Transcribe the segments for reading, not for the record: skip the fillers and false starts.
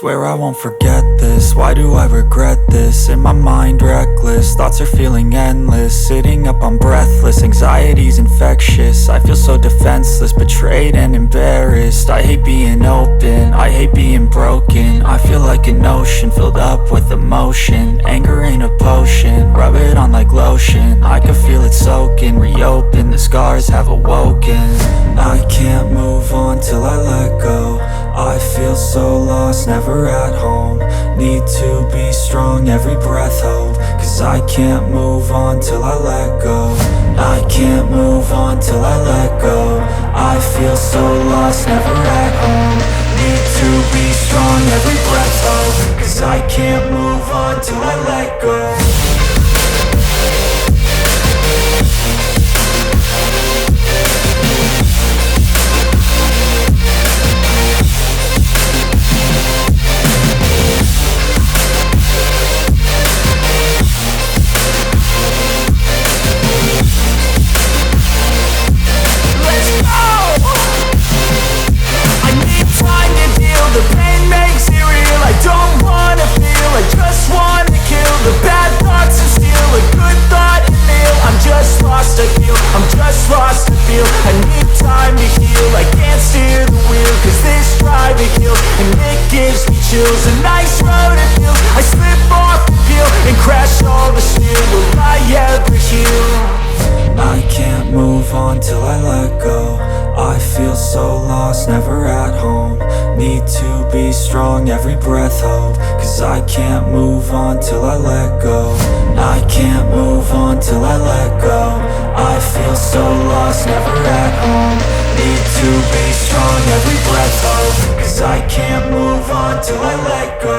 Swear I won't forget this, why do I regret this? In my mind reckless, thoughts are feeling endless. Sitting up I'm breathless, anxiety's infectious. I feel so defenseless, betrayed and embarrassed. I hate being open, I hate being broken. I feel like an ocean filled up with emotion. Anger ain't a potion, rub it on like lotion. I can feel it soaking, reopen, the scars have awoken. I can't move on till I let go. I feel so lost, never at home. Need to be strong, every breath hope. Cause I can't move on till I let go. I can't move on till I let go. I feel so lost, never at home. Need to be strong, every breath hope. Cause I can't move on till I let go. A nice road to feel. I slip off the peel and crash all the steel. Will I ever heal? I can't move on till I let go. I feel so lost, never at home. Need to be strong, every breath hope. Cause I can't move on till I let go. I can't move on till I let go. I feel so lost, never at home. Need to be strong, every breath hope. Cause I can't move on till I let go.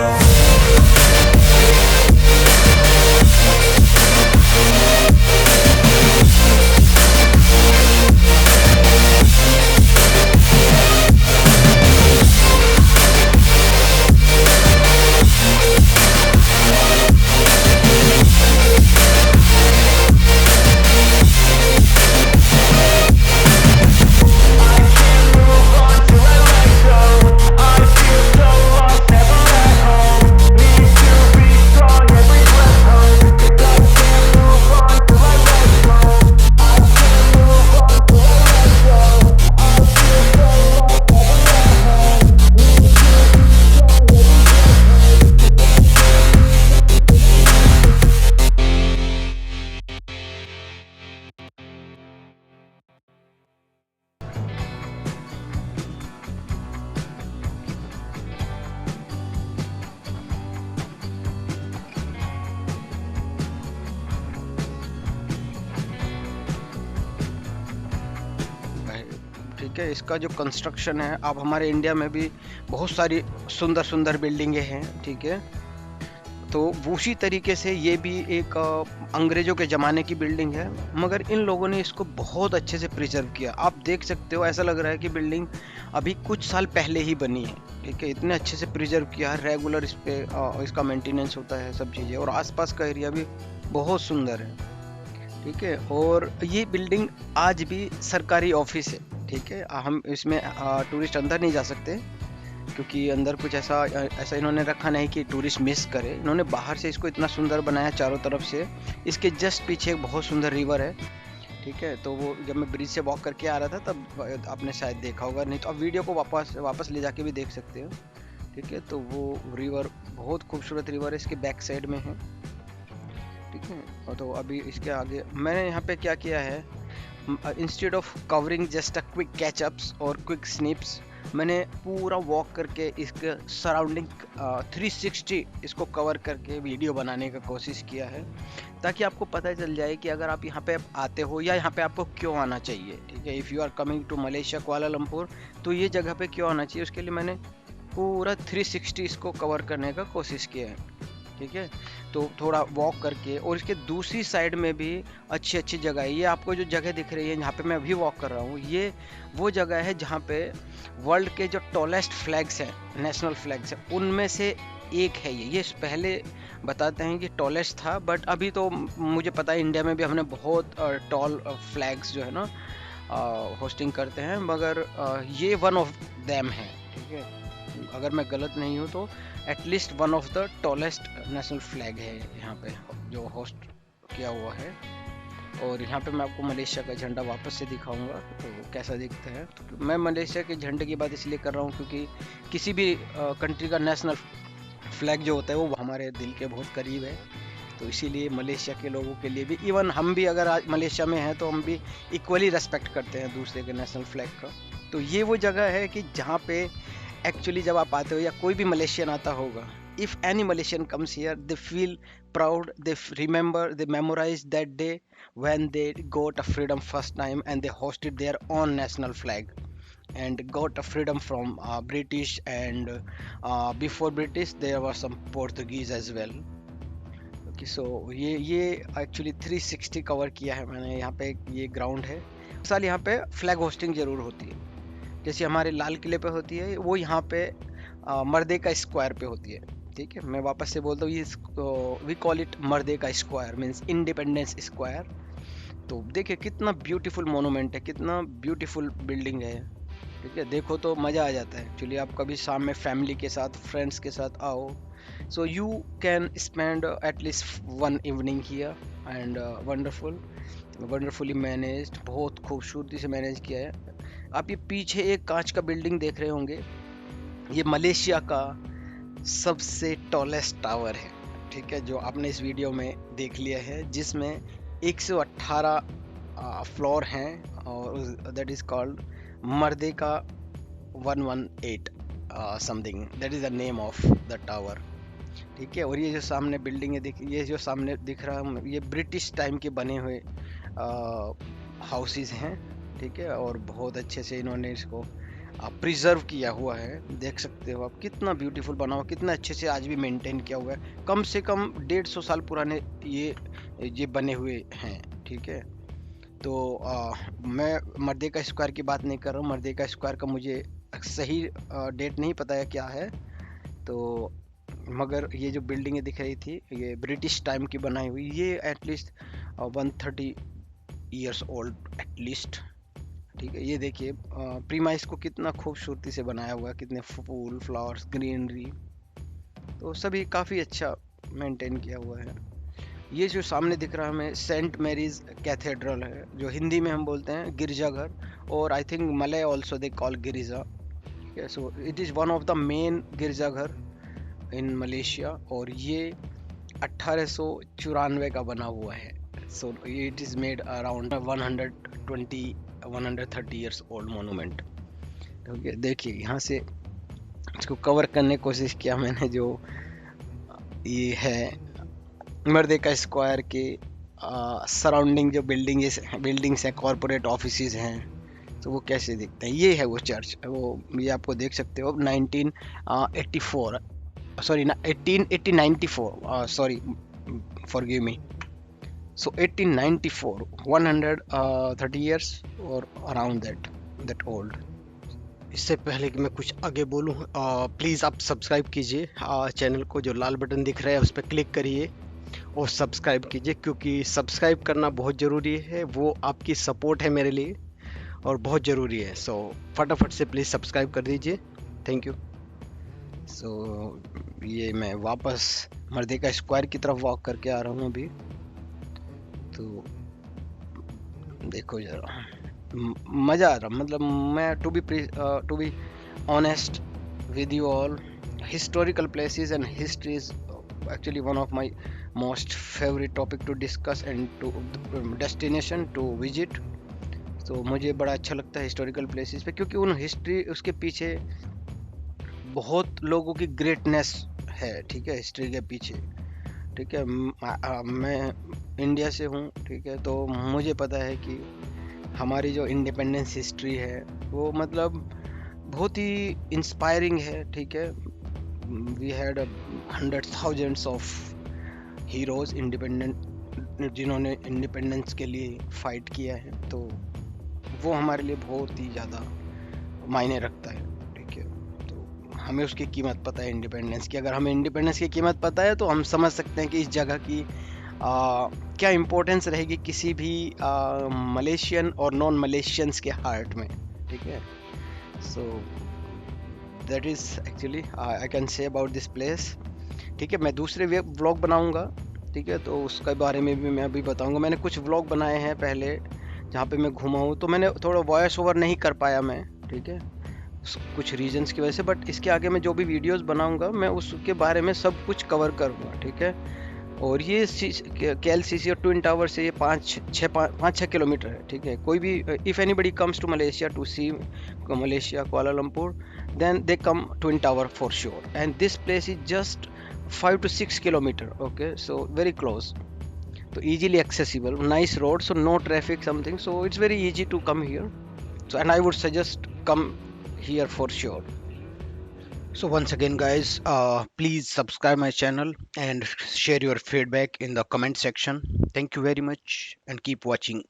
ठीक है, इसका जो construction है, अब हमारे India में भी बहुत सारी सुंदर सुंदर बिल्डिंगें हैं, ठीक है। तो उसी तरीके से ये भी एक अंग्रेज़ों के ज़माने की बिल्डिंग है, मगर इन लोगों ने इसको बहुत अच्छे से प्रिजर्व किया। आप देख सकते हो, ऐसा लग रहा है कि बिल्डिंग अभी कुछ साल पहले ही बनी है, ठीक है। इतने अच्छे से प्रिजर्व किया है, रेगुलर इस पे इसका मेंटेनेंस होता है, सब चीज़ें, और आसपास का एरिया भी बहुत सुंदर है, ठीक है। और ये बिल्डिंग आज भी सरकारी ऑफिस है, ठीक है। हम इसमें टूरिस्ट अंदर नहीं जा सकते क्योंकि अंदर कुछ ऐसा इन्होंने रखा नहीं कि टूरिस्ट मिस करे। इन्होंने बाहर से इसको इतना सुंदर बनाया चारों तरफ से। इसके जस्ट पीछे एक बहुत सुंदर रिवर है, ठीक है। तो वो जब मैं ब्रिज से वॉक करके आ रहा था तब आपने शायद देखा होगा, नहीं तो आप वीडियो को वापस ले जाके भी देख सकते हो, ठीक है। तो वो रिवर बहुत खूबसूरत रिवर है, इसके बैक साइड में है, ठीक है। तो अभी इसके आगे मैंने यहाँ पे क्या किया है, instead of covering just a quick catchups और क्विक स्निप्स, मैंने पूरा वॉक करके इसके सराउंडिंग 360 इसको कवर करके वीडियो बनाने का कोशिश किया है, ताकि आपको पता चल जाए कि अगर आप यहाँ पे आते हो या यहाँ पे आपको क्यों आना चाहिए, ठीक है। If you are coming to Malaysia Kuala Lumpur, तो ये जगह पे क्यों आना चाहिए, उसके लिए मैंने पूरा 360 इसको कवर करने का कोशिश किया है, ठीक है। तो थोड़ा वॉक करके, और इसके दूसरी साइड में भी अच्छी अच्छी जगह है। ये आपको जो जगह दिख रही है जहाँ पे मैं अभी वॉक कर रहा हूँ, ये वो जगह है जहाँ पे वर्ल्ड के जो टॉलेस्ट फ्लैग्स हैं, नेशनल फ्लैग्स हैं, उनमें से एक है ये पहले बताते हैं कि टॉलेस्ट था, बट अभी तो मुझे पता है इंडिया में भी हमने बहुत टॉल फ्लैग्स जो है ना होस्टिंग करते हैं, मगर ये वन ऑफ देम है, ठीक है। अगर मैं गलत नहीं हूँ तो at least one of the tallest national flag है यहाँ पे जो होस्ट किया हुआ है। और यहाँ पे मैं आपको मलेशिया का झंडा वापस से दिखाऊंगा तो कैसा दिखता है। तो मैं मलेशिया के झंडे की बात इसलिए कर रहा हूँ क्योंकि किसी भी कंट्री का नेशनल फ्लैग जो होता है वो हमारे दिल के बहुत करीब है, तो इसीलिए मलेशिया के लोगों के लिए भी, इवन हम भी अगर आज मलेशिया में हैं तो हम भी इक्वली रेस्पेक्ट करते हैं दूसरे के नेशनल फ्लैग का। तो ये वो जगह है कि जहाँ पे एक्चुअली जब आप आते हो या कोई भी मलेशियन आता होगा, if any Malaysian comes here they feel proud, they remember, they memorise that day when they got a freedom first time and they hosted their own national flag and got a freedom from British and before British there was some Portuguese as well. Okay, so ये actually 360 cover किया है मैंने। यहाँ पे ये ground है, साल यहाँ पे फ्लैग होस्टिंग जरूर होती है, जैसे हमारे लाल किले पे होती है, वो यहाँ पे मर्देका स्क्वायर पे होती है। ठीक है, मैं वापस से बोलता हूँ, ये we call it Merdeka square means independence square. तो देखिए कितना ब्यूटीफुल मोनूमेंट है, कितना ब्यूटीफुल बिल्डिंग है। ठीक है, देखो तो मज़ा आ जाता है। एक्चुअली आप कभी शाम में फैमिली के साथ, फ्रेंड्स के साथ आओ, so you can spend at least one evening here and wonderfully managed, बहुत खूबसूरती से मैनेज किया है। आप ये पीछे एक कांच का बिल्डिंग देख रहे होंगे, ये मलेशिया का सबसे टॉलेस्ट टावर है। ठीक है, जो आपने इस वीडियो में देख लिया है, जिसमें 118 फ्लोर हैं और that is called Merdeka 118 something, that is the name of the tower. ठीक है, और ये जो सामने बिल्डिंग है, ये जो सामने दिख रहा है, ये ब्रिटिश टाइम के बने हुए हाउसेस हैं। ठीक है, और बहुत अच्छे से इन्होंने इसको प्रिजर्व किया हुआ है। देख सकते हो आप कितना ब्यूटीफुल बना हुआ, कितना अच्छे से आज भी मेंटेन किया हुआ है। कम से कम 150 साल पुराने ये बने हुए हैं। ठीक है, तो मैं मर्देका स्क्वायर की बात नहीं कर रहा हूँ। मर्देका स्क्वायर का मुझे सही डेट नहीं पता है क्या है, तो मगर ये जो बिल्डिंगें दिख रही थी ये ब्रिटिश टाइम की बनाई हुई, ये एटलीस्ट 130 ईयर्स ओल्ड एटलीस्ट। ठीक है, ये देखिए प्रीमाइस को कितना खूबसूरती से बनाया हुआ है, कितने फूल, फ्लावर्स, ग्रीनरी, तो सभी काफ़ी अच्छा मेंटेन किया हुआ है। ये जो सामने दिख रहा है हमें सेंट मैरीज कैथेड्रल है, जो हिंदी में हम बोलते हैं गिरजाघर, और I think Malay also they call Girija. So it is one of the main गिरजाघर इन मलेशिया, और ये 1894 का बना हुआ है। So it is made around 130 years old monument. देखिए यहाँ से इसको कवर करने की कोशिश किया मैंने। जो ये है मर्देका स्क्वायर के सराउंडिंग जो बिल्डिंग्स हैं, कॉरपोरेट ऑफिसेज हैं, तो वो कैसे दिखते हैं। ये है वो चर्च, वो ये आपको देख सकते हो 1884 sorry 1894 sorry forgive me. So 1894, 130 years और around that old। इससे पहले कि मैं कुछ आगे बोलूँ, प्लीज़ आप सब्सक्राइब कीजिए चैनल को, जो लाल बटन दिख रहा है उस पर क्लिक करिए और सब्सक्राइब कीजिए, क्योंकि सब्सक्राइब करना बहुत ज़रूरी है। वो आपकी सपोर्ट है मेरे लिए और बहुत ज़रूरी है। सो फटाफट से प्लीज़ सब्सक्राइब कर दीजिए, थैंक यू। सो ये मैं वापस मर्देका स्क्वायर की तरफ वॉक करके आ रहा हूँ अभी। तो देखो जरा मज़ा आ रहा, मतलब मैं to be honest with you all, historical places and history is actually one of my most favourite topic to discuss and to destination to visit. तो मुझे बड़ा अच्छा लगता है हिस्टोरिकल प्लेसेस पे, क्योंकि उन हिस्ट्री, उसके पीछे बहुत लोगों की ग्रेटनेस है। ठीक है, हिस्ट्री के पीछे। ठीक है, मैं इंडिया से हूँ। ठीक है, तो मुझे पता है कि हमारी जो इंडिपेंडेंस हिस्ट्री है वो मतलब बहुत ही इंस्पायरिंग है। ठीक है, वी हैड 100,000 ऑफ हीरोज जिन्होंने इंडिपेंडेंस के लिए फाइट किया है, तो वो हमारे लिए बहुत ही ज़्यादा मायने रखता है। हमें उसकी कीमत पता है इंडिपेंडेंस की। अगर हमें इंडिपेंडेंस की कीमत पता है तो हम समझ सकते हैं कि इस जगह की क्या इम्पोर्टेंस रहेगी किसी भी मलेशियन और नॉन मलेशियंस के हार्ट में। ठीक है, so that is actually I can say about this place. ठीक है, मैं दूसरे व्लॉग बनाऊंगा, ठीक है, तो उसके बारे में भी मैं अभी बताऊंगा। मैंने कुछ व्लॉग बनाए हैं पहले जहाँ पे मैं घूमा हूँ, तो मैंने थोड़ा वॉइस ओवर नहीं कर पाया मैं, ठीक है, कुछ रीजंस की वजह से। बट इसके आगे मैं जो भी वीडियोस बनाऊंगा मैं उसके बारे में सब कुछ कवर करूँगा, ठीक है। और ये KLCC और ट्विन टावर से ये 5-6 किलोमीटर है, ठीक है। कोई भी if anybody comes to Malaysia to see Malaysia Kuala Lumpur, then they come twin tower for sure, and this place is just 5 to 6 kilometer, okay, so very close, so easily accessible, nice road, so no traffic something, so it's very easy to come here. So and I would suggest come here for sure. So once again guys, please subscribe my channel and share your feedback in the comment section. Thank you very much and keep watching.